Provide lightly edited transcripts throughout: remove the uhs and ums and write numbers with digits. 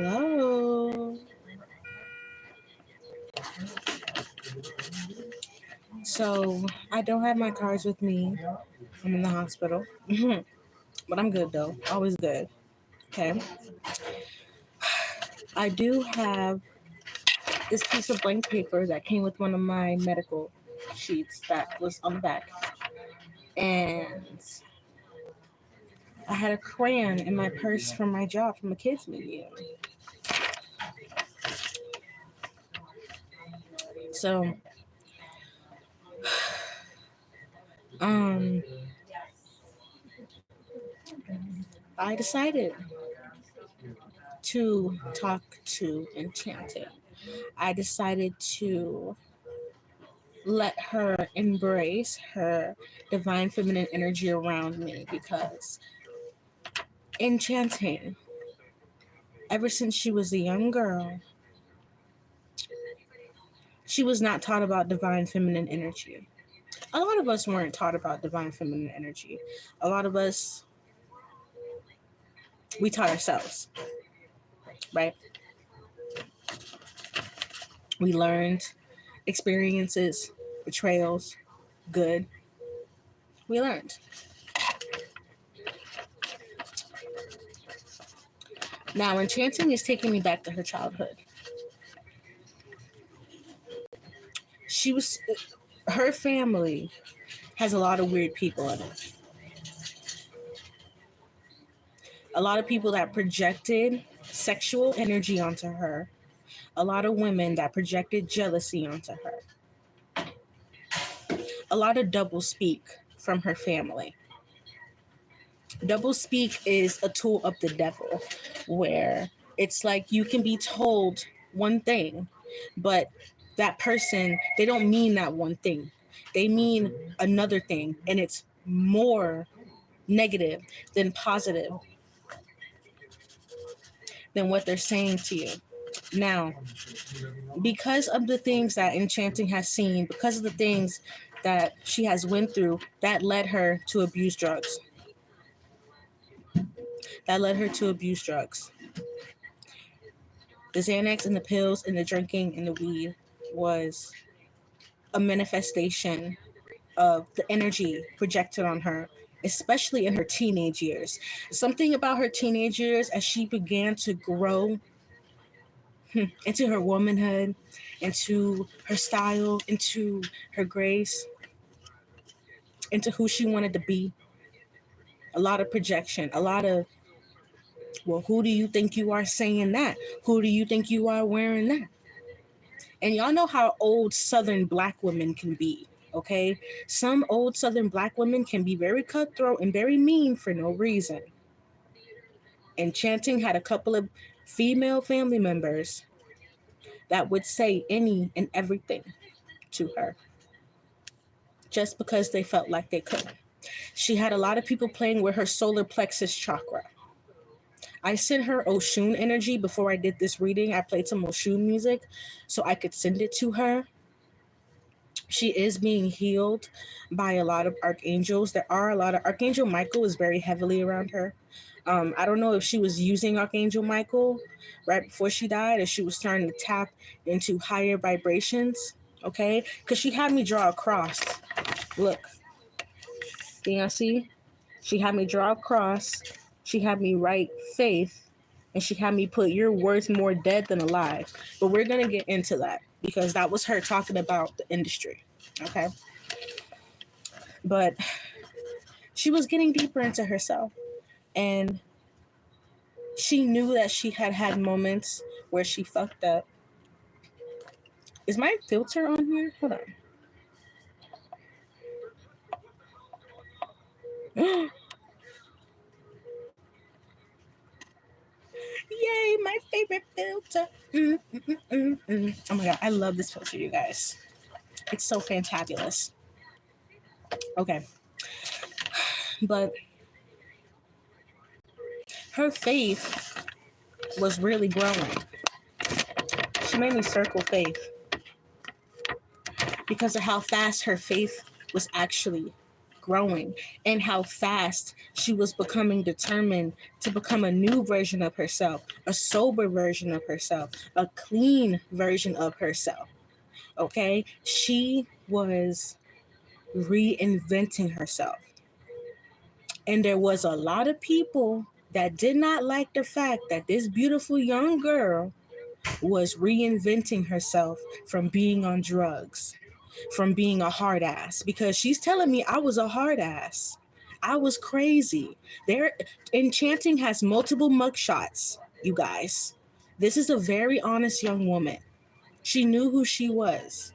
Hello. So I don't have my cards with me. I'm in the hospital. But I'm good though. Always good. Okay. I do have this piece of blank paper that came with one of my medical sheets that was on the back. And I had a crayon in my purse from my job from a kids menu. So um I decided to talk to Enchanting. I decided to let her embrace her divine feminine energy around me because Enchanting, ever since she was a young girl, she was not taught about divine feminine energy. A lot of us weren't taught about divine feminine energy. A lot of us, we taught ourselves, right? We learned experiences, betrayals, good. We learned. Now, Enchanting is taking me back to her childhood. She was, her family has a lot of weird people in it. A lot of people that projected sexual energy onto her. A lot of women that projected jealousy onto her. A lot of double speak from her family. Double speak is a tool of the devil, where it's like you can be told one thing, but that person, they don't mean that one thing. They mean another thing, and it's more negative than positive than what they're saying to you. Now, because of the things that Enchanting has seen, because of the things that she has went through, that led her to abuse drugs. That led her to abuse drugs. The Xanax and the pills and the drinking and the weed was a manifestation of the energy projected on her, especially in her teenage years. Something about her teenage years as she began to grow into her womanhood, into her style, into her grace, into who she wanted to be. A lot of projection, a lot of, well, who do you think you are saying that? Who do you think you are wearing that? And y'all know how old Southern black women can be, okay? Some old Southern black women can be very cutthroat and very mean for no reason. Enchanting had a couple of female family members that would say any and everything to her just because they felt like they could. She had a lot of people playing with her solar plexus chakra. I sent her Oshun energy before I did this reading. I played some Oshun music so I could send it to her. She is being healed by a lot of archangels. There are a lot of Archangel Michael is very heavily around her. I don't know if she was using Archangel Michael right before she died, or she was starting to tap into higher vibrations. Okay, because she had me draw a cross. Look, can y'all see? She had me draw a cross. She had me write faith, and she had me put "you're worth more dead than alive." But we're gonna get into that because that was her talking about the industry. Okay, but she was getting deeper into herself, and she knew that she had had moments where she fucked up. Is my filter on here? Hold on. Yay, my favorite filter. Oh my god, I love this filter, you guys. It's so fantabulous. Okay. But her faith was really growing. She made me circle faith because of how fast her faith was actually growing and how fast she was becoming determined to become a new version of herself, a sober version of herself, a clean version of herself. Okay? She was reinventing herself. And there was a lot of people that did not like the fact that this beautiful young girl was reinventing herself from being on drugs, from being a hard ass, because she's telling me I was a hard ass. I was crazy. There, Enchanting has multiple mugshots, you guys. This is a very honest young woman. She knew who she was.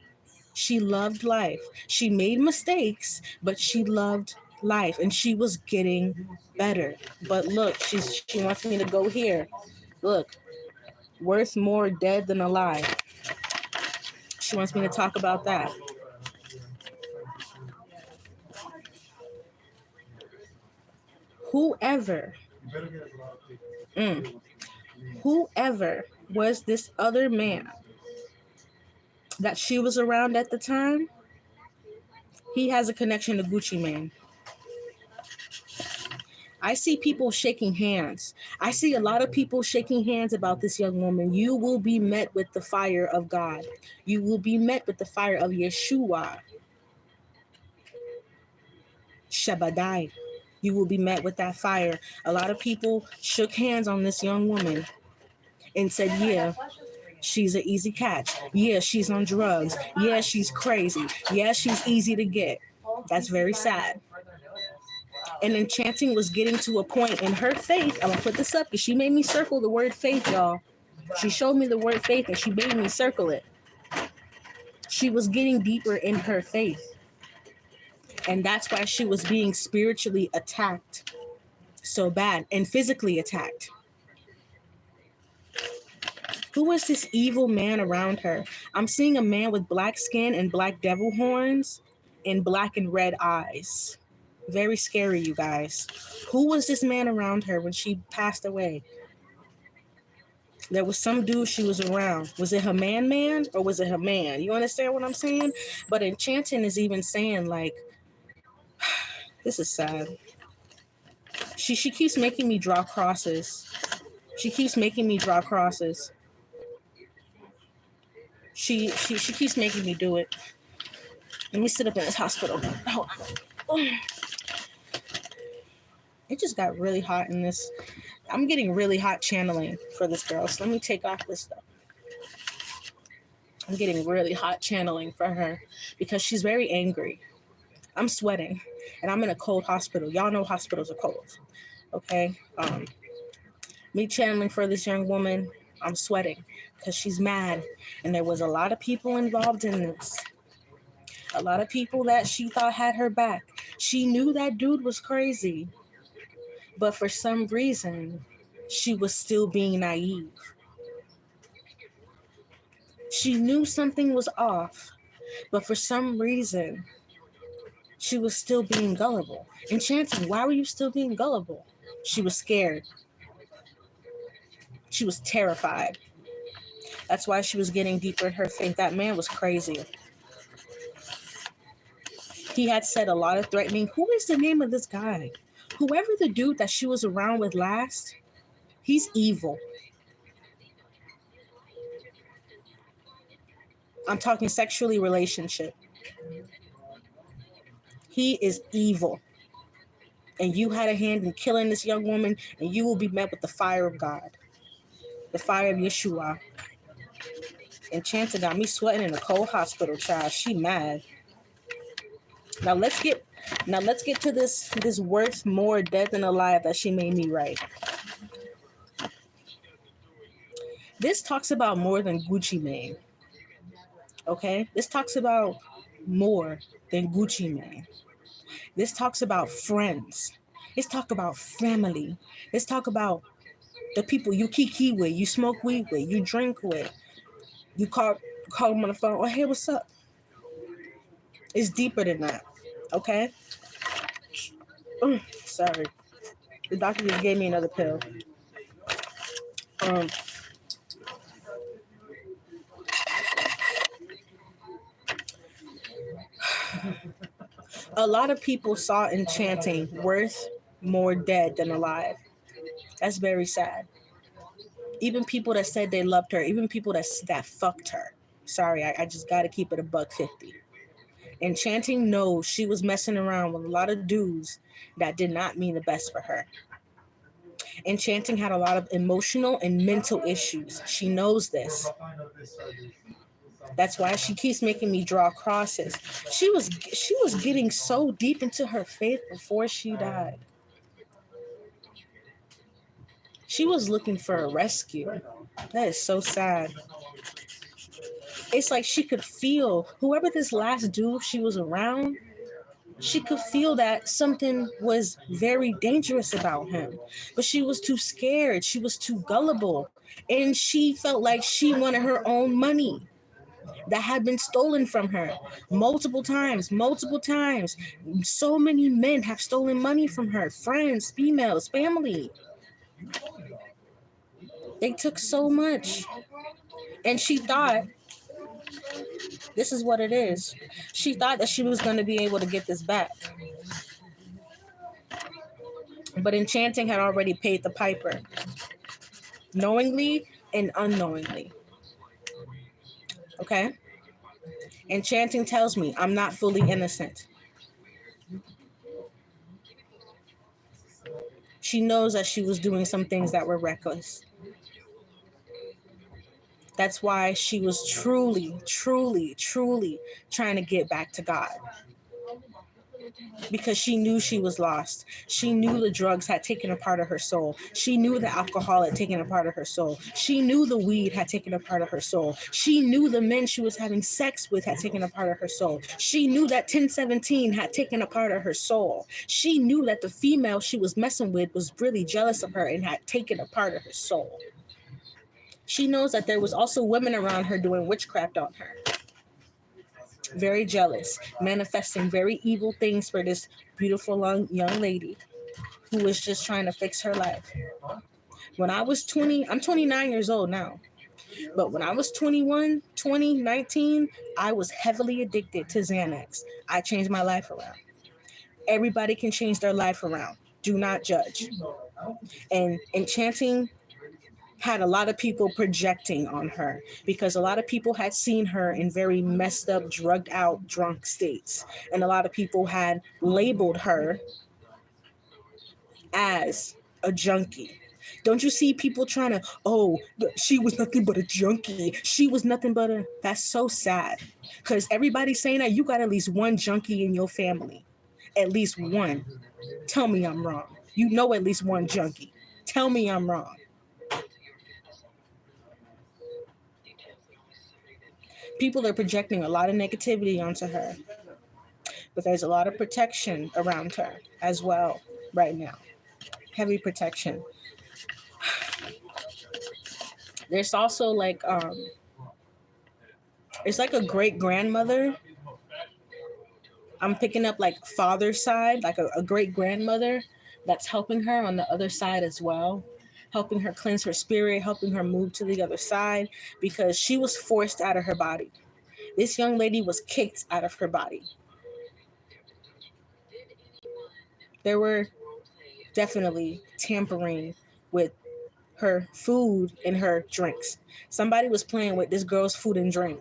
She loved life. She made mistakes, but she loved life and she was getting better. But look, she wants me to go here. Look, worth more dead than alive. She wants me to talk about that. Whoever, mm, whoever was this other man that she was around at the time, he has a connection to Gucci Mane. I see people shaking hands. I see a lot of people shaking hands about this young woman. You will be met with the fire of God. You will be met with the fire of Yeshua. Shabbatai. You will be met with that fire. A lot of people shook hands on this young woman and said, yeah, she's an easy catch. Yeah, she's on drugs. Yeah, she's crazy. Yeah, she's easy to get. That's very sad. And Enchanting was getting to a point in her faith. I'm going to put this up because she made me circle the word faith, y'all. She showed me the word faith and she made me circle it. She was getting deeper in her faith. And that's why she was being spiritually attacked so bad and physically attacked. Who was this evil man around her? I'm seeing a man with black skin and black devil horns and black and red eyes. Very scary, you guys. Who was this man around her when she passed away? There was some dude she was around. Was it her man or was it her man? You understand what I'm saying? But Enchanting is even saying, like, this is sad. She keeps making me draw crosses. She keeps making me draw crosses. She keeps making me do it. Let me sit up in this hospital. Oh, it just got really hot in this. I'm getting really hot channeling for this girl. So let me take off this stuff. I'm getting really hot channeling for her because she's very angry. I'm sweating and I'm in a cold hospital. Y'all know hospitals are cold. Okay. Me channeling for this young woman, I'm sweating because she's mad. And there was a lot of people involved in this. A lot of people that she thought had her back. She knew that dude was crazy. But for some reason, she was still being naive. She knew something was off, but for some reason, she was still being gullible. Enchanting, why were you still being gullible? She was scared. She was terrified. That's why she was getting deeper in her faith. That man was crazy. He had said a lot of threatening. Who is the name of this guy? Whoever the dude that she was around with last, he's evil. I'm talking sexually relationship. He is evil. And you had a hand in killing this young woman, and you will be met with the fire of God. The fire of Yeshua. Enchanted got me sweating in a cold hospital, child. She mad. Now let's get to this worth more dead than alive that she made me write. This talks about more than Gucci Mane. Okay? This talks about more than Gucci Mane. This talks about friends. Let's talk about family. Let's talk about the people you kiki with, you smoke weed with, you drink with. You call them on the phone. Oh, hey, what's up? It's deeper than that. Okay? Sorry. The doctor just gave me another pill. A lot of people saw Enchanting worth more dead than alive. That's very sad. Even people that said they loved her, even people that fucked her. Sorry, I just gotta keep it a $1.50. Enchanting knows she was messing around with a lot of dudes that did not mean the best for her. Enchanting had a lot of emotional and mental issues. She knows this. That's why she keeps making me draw crosses. She was getting so deep into her faith before she died. She was looking for a rescue. That is so sad. It's like she could feel whoever this last dude she was around, she could feel that something was very dangerous about him. But she was too scared. She was too gullible. And she felt like she wanted her own money that had been stolen from her multiple times, multiple times. So many men have stolen money from her, friends, females, family. They took so much. And she thought, this is what it is. She thought that she was going to be able to get this back. But Enchanting had already paid the piper, knowingly and unknowingly. Okay? Enchanting tells me I'm not fully innocent. She knows that she was doing some things that were reckless. That's why she was truly, truly, truly trying to get back to God. Because she knew she was lost. She knew the drugs had taken a part of her soul. She knew the alcohol had taken a part of her soul. She knew the weed had taken a part of her soul. She knew the men she was having sex with had taken a part of her soul. She knew that 1017 had taken a part of her soul. She knew that the female she was messing with was really jealous of her and had taken a part of her soul. She knows that there was also women around her doing witchcraft on her. Very jealous, manifesting very evil things for this beautiful young lady who was just trying to fix her life. When I was 20, I'm 29 years old now. But when I was 21, 20, 19, I was heavily addicted to Xanax. I changed my life around. Everybody can change their life around. Do not judge. And Enchanting had a lot of people projecting on her because a lot of people had seen her in very messed up, drugged out, drunk states. And a lot of people had labeled her as a junkie. Don't you see people trying to, oh, she was nothing but a junkie. She was nothing but a, that's so sad. Because everybody's saying that you got at least one junkie in your family. At least one. Tell me I'm wrong. You know at least one junkie. Tell me I'm wrong. People are projecting a lot of negativity onto her. But there's a lot of protection around her as well right now. Heavy protection. There's also like it's like a great grandmother. I'm picking up like father's side, like a great grandmother that's helping her on the other side as well, helping her cleanse her spirit, helping her move to the other side because she was forced out of her body. This young lady was kicked out of her body. There were definitely tampering with her food and her drinks. Somebody was playing with this girl's food and drink.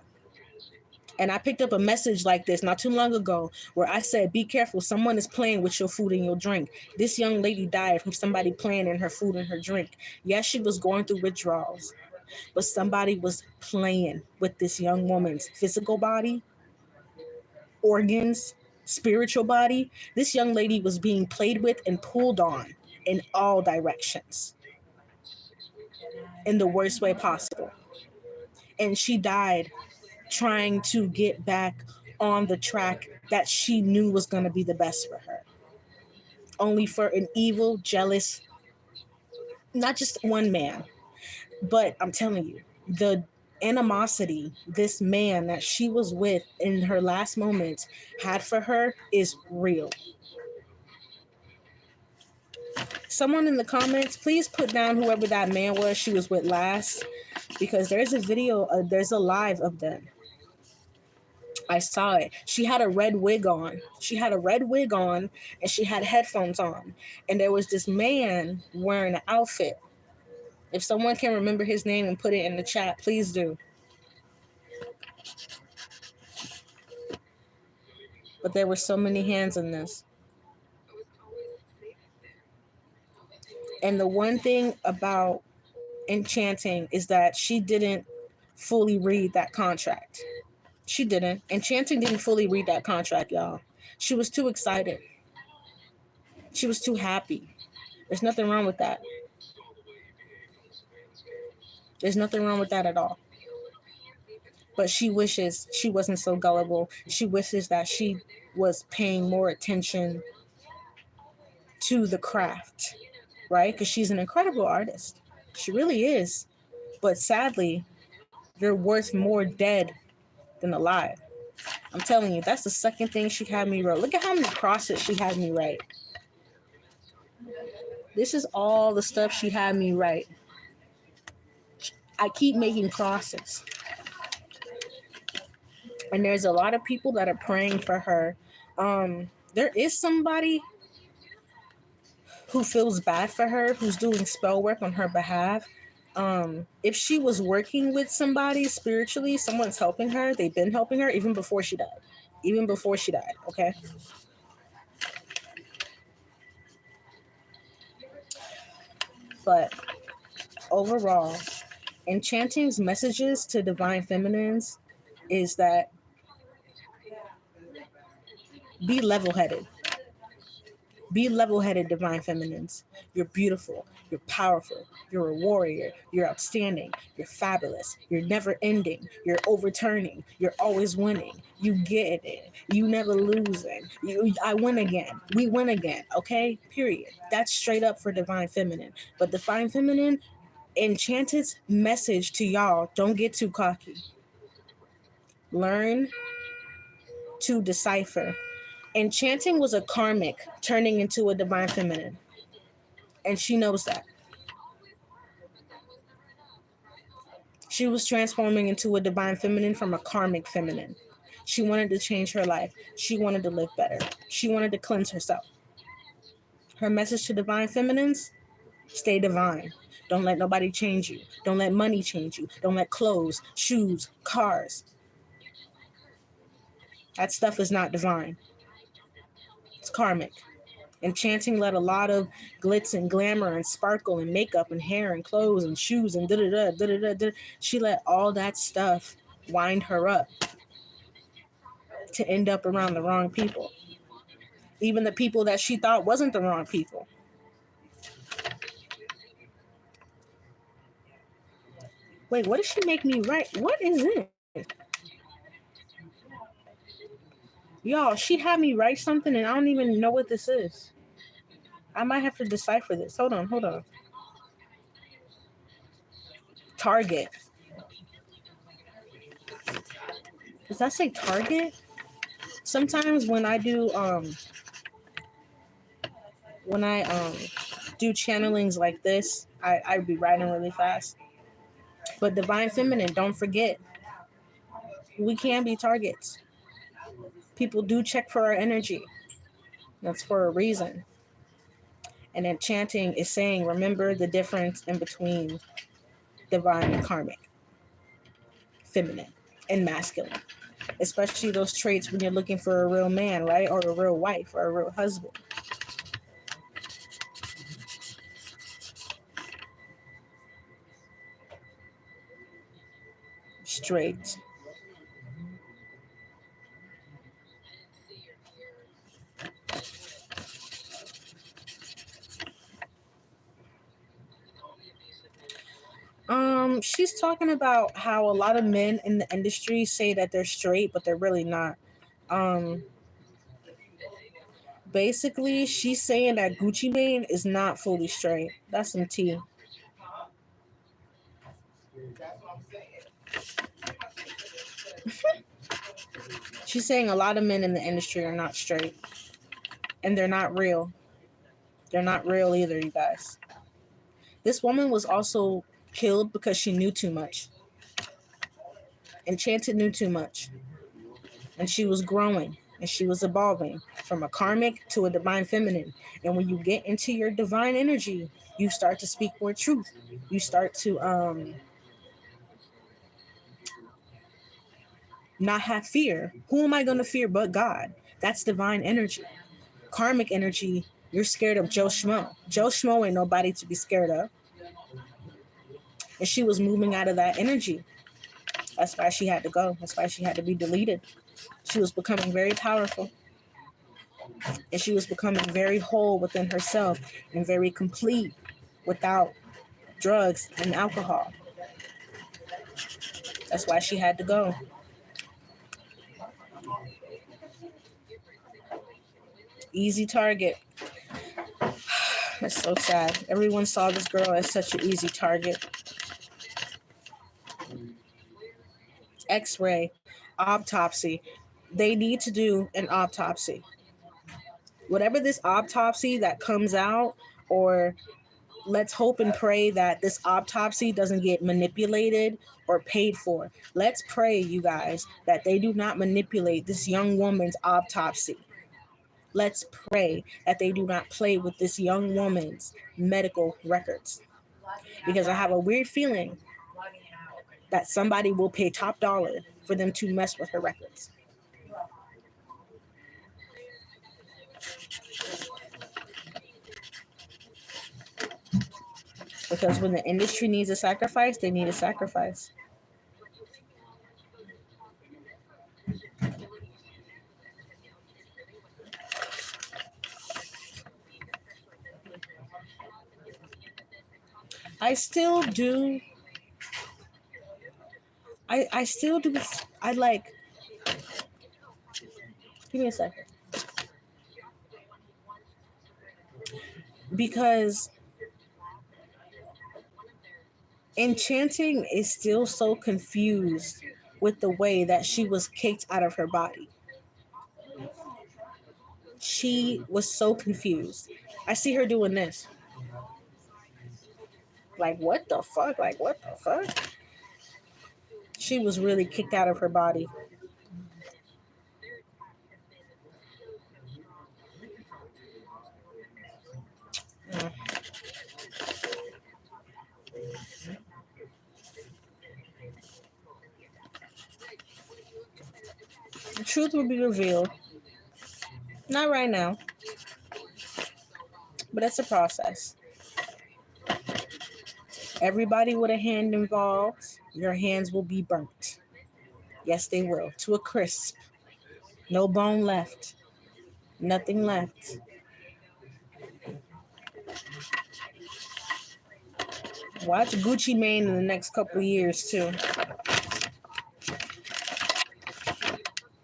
And I picked up a message like this not too long ago where I said, be careful, someone is playing with your food and your drink. This young lady died from somebody playing in her food and her drink. Yes, she was going through withdrawals, but somebody was playing with this young woman's physical body, organs, spiritual body. This young lady was being played with and pulled on in all directions in the worst way possible. And she died trying to get back on the track that she knew was going to be the best for her. Only for an evil, jealous, not just one man, but I'm telling you, the animosity this man that she was with in her last moments had for her is real. Someone in the comments, please put down whoever that man was she was with last, because there's a video, there's a live of them. I saw it. She had a red wig on. She had a red wig on and she had headphones on. And there was this man wearing an outfit. If someone can remember his name and put it in the chat, please do. But there were so many hands in this. And the one thing about Enchanting is that she didn't fully read that contract. She didn't. Enchanting didn't fully read that contract, y'all. She was too excited. She was too happy. There's nothing wrong with that. There's nothing wrong with that at all. But she wishes she wasn't so gullible. She wishes that she was paying more attention to the craft, right? Because she's an incredible artist. She really is. But sadly, you're worth more dead than alive. I'm telling you, that's the second thing she had me write. Look at how many crosses she had me write. This is all the stuff she had me write. I keep making crosses. And there's a lot of people that are praying for her. There is somebody who feels bad for her, who's doing spell work on her behalf. If she was working with somebody spiritually, someone's helping her. They've been helping her even before she died. Even before she died, okay? But overall, Enchanting's messages to divine feminines is that be level-headed. Be level-headed, divine feminines. You're beautiful. You're powerful. You're a warrior. You're outstanding. You're fabulous. You're never ending. You're overturning. You're always winning. You get it. You never losing. I win again. We win again. Okay? Period. That's straight up for divine feminine. But divine feminine, Enchanted's message to y'all, don't get too cocky. Learn to decipher. Enchanting was a karmic turning into a divine feminine. And she knows that. She was transforming into a divine feminine from a karmic feminine. She wanted to change her life. She wanted to live better. She wanted to cleanse herself. Her message to divine feminines, stay divine. Don't let nobody change you. Don't let money change you. Don't let clothes, shoes, cars. That stuff is not divine. It's karmic. Enchanting let a lot of glitz and glamour and sparkle and makeup and hair and clothes and shoes and da-da-da, da-da-da. She let all that stuff wind her up to end up around the wrong people. Even the people that she thought wasn't the wrong people. Wait, what did she make me write? What is it? Y'all, she had me write something and I don't even know what this is. I might have to decipher this. Hold on. Target. Does that say Target? Sometimes when I do do channelings like this, I'd be writing really fast. But divine feminine, don't forget, we can be targets. People do check for our energy. That's for a reason. And Enchanting is saying, remember the difference in between divine and karmic, feminine and masculine. Especially those traits when you're looking for a real man, right? Or a real wife or a real husband. Straight. She's talking about how a lot of men in the industry say that they're straight, but they're really not. Basically, she's saying that Gucci Mane is not fully straight. That's some tea. She's saying a lot of men in the industry are not straight. And they're not real. They're not real either, you guys. This woman was also killed because she knew too much. Enchanted knew too much. And she was growing and she was evolving from a karmic to a divine feminine. And when you get into your divine energy, you start to speak more truth. You start to not have fear. Who am I going to fear but God? That's divine energy. Karmic energy, you're scared of Joe Schmo. Joe Schmo ain't nobody to be scared of. And she was moving out of that energy. That's why she had to go. That's why she had to be deleted. She was becoming very powerful. And she was becoming very whole within herself and very complete without drugs and alcohol. That's why she had to go. Easy target. That's so sad. Everyone saw this girl as such an easy target. X-ray, autopsy. They need to do an autopsy. Whatever this autopsy that comes out, or let's hope and pray that this autopsy doesn't get manipulated or paid for. Let's pray, you guys, that they do not manipulate this young woman's autopsy. Let's pray that they do not play with this young woman's medical records. Because I have a weird feeling that somebody will pay top dollar for them to mess with her records. Because when the industry needs a sacrifice, they need a sacrifice. I still do. I still do. I like. Give me a second. Because Enchanting is still so confused with the way that she was kicked out of her body. She was so confused. I see her doing this. Like, what the fuck? Like, what the fuck? She was really kicked out of her body. The truth will be revealed. Not right now, but it's a process. Everybody with a hand involved, your hands will be burnt. Yes, they will. To a crisp. No bone left. Nothing left. Watch Gucci Mane in the next couple of years, too.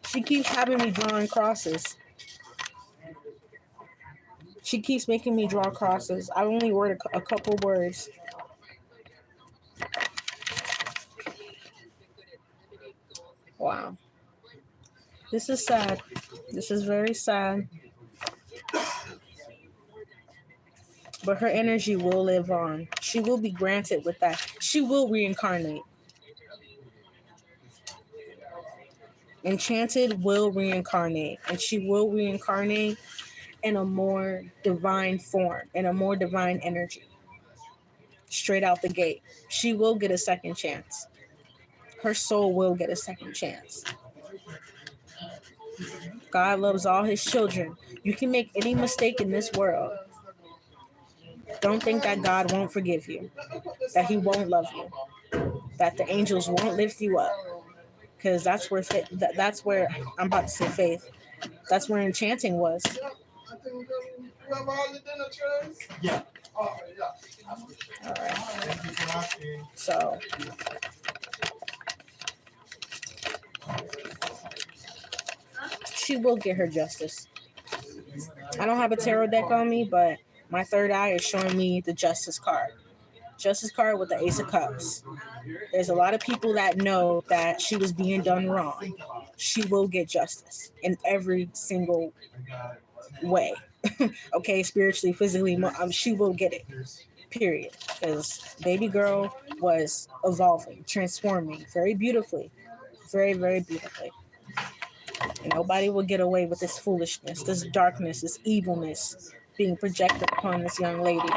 She keeps having me drawing crosses. She keeps making me draw crosses. I only wrote a couple words. Wow. This is sad. This is very sad. But her energy will live on. She will be granted with that. She will reincarnate. Enchanted will reincarnate. And she will reincarnate in a more divine form, in a more divine energy. Straight out the gate. She will get a second chance. Her soul will get a second chance. God loves all his children. You can make any mistake in this world. Don't think that God won't forgive you, that he won't love you, that the angels won't lift you up. Because that's where that's where I'm about to say faith. That's where Enchanting was. Yeah. All right. So she will get her justice. I don't have a tarot deck on me, but my third eye is showing me the Justice card. Justice card with the Ace of Cups. There's a lot of people that know that she was being done wrong. She will get justice in every single way. Okay, spiritually, physically, she will get it. Period. Because baby girl was evolving, transforming very beautifully. Very, very beautifully. And nobody will get away with this foolishness, this darkness, this evilness being projected upon this young lady.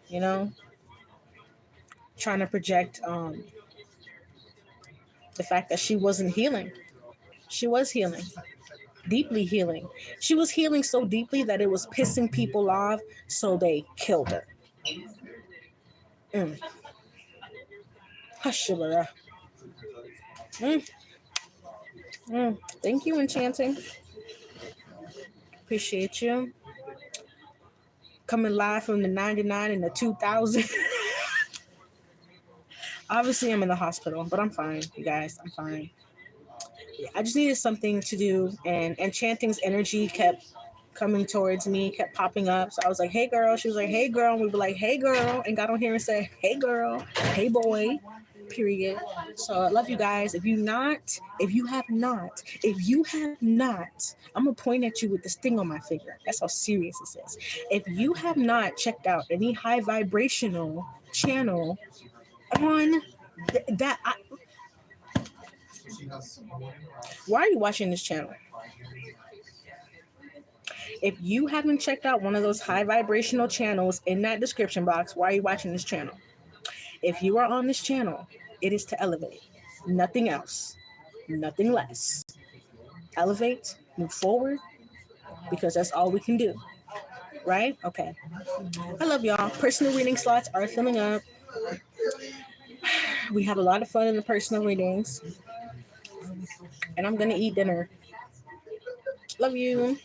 You know, trying to project the fact that she wasn't healing. She was healing, deeply healing. She was healing so deeply that it was pissing people off, so they killed her. Mm. Hushubara. Mm. Mm. Thank you, Enchanting. Appreciate you. Coming live from the 99 and the 2000. Obviously, I'm in the hospital, but I'm fine, you guys. I'm fine. I just needed something to do, and Enchanting's energy kept coming towards me, kept popping up. So I was like, hey, girl. She was like, hey, girl. And we were like, hey, girl. And got on here and said, hey, girl. Hey, boy. Period. So I love you guys. If you have not, I'm going to point at you with this thing on my finger. That's how serious this is. If you have not checked out any high vibrational channel on why are you watching this channel? If you haven't checked out one of those high vibrational channels in that description box, why are you watching this channel? If you are on this channel, it is to elevate. Nothing else. Nothing less. Elevate, move forward, because that's all we can do. Right? Okay. I love y'all. Personal reading slots are filling up. We have a lot of fun in the personal readings. And I'm going to eat dinner. Love you.